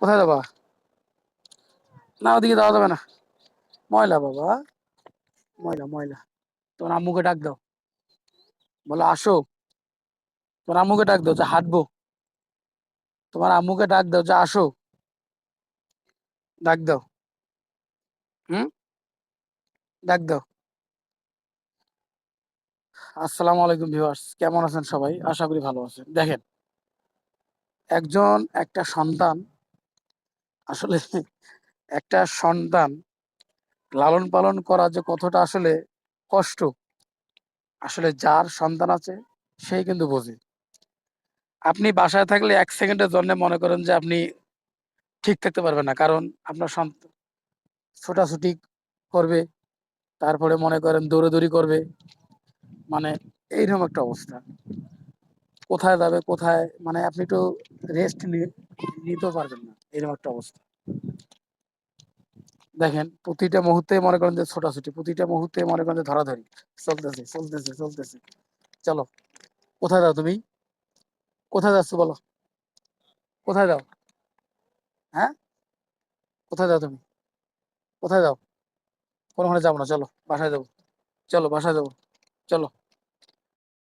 কোথায় যাবা? না, ওদিকে যাওয়া যাবে না। ময়লা বাবা, ময়লা ময়লা। তোমার আম্মুকে ডাক দাও, বলো আসো। তোমার আম্মুকে ডাক দাও যে হাঁটবো। তোমার আম্মুকে ডাক দাও যে আসো। ডাক দাও। হুম, ডাক দাও। আসসালামু আলাইকুম ভিউয়ার্স, কেমন আছেন সবাই? আশা করি ভালো আছেন। দেখেন, একটা সন্তান আসলে একটা সন্তান লালন পালন করা যে কতটা আসলে কষ্ট, আসলে যার সন্তান আছে সেই কিন্তু বোঝে। আপনি বাসায় থাকলে 1 সেকেন্ডের জন্য মনে করেন যে আপনি ঠিক থাকতে পারবেন না, কারণ আপনার সন্তান ছোটাছুটি করবে, তারপরে মনে করেন দৌড়াদৌড়ি করবে, মানে এইরকম একটা অবস্থা। কোথায় যাবে, কোথায়, মানে আপনি একটু রেস্ট নিতেও পারবেন না, এরকম একটা অবস্থা। দেখেন, প্রতিটা মুহূর্তে মনে করেন যে ছোটাছুটি, প্রতিটা মুহূর্তে মনে করেন যে ধরাধরি চলতেছে চলতেছে চলতেছে। চলো, কোথায় যাও তুমি? কোথায় যাচ্ছ বলো? কোথায় যাও? হ্যাঁ, কোথায় যাও তুমি? কোথায় যাও? কোনোখানে যাবো না, চলো বাসায় যাবো। চলো বাসায় যাবো। চলো।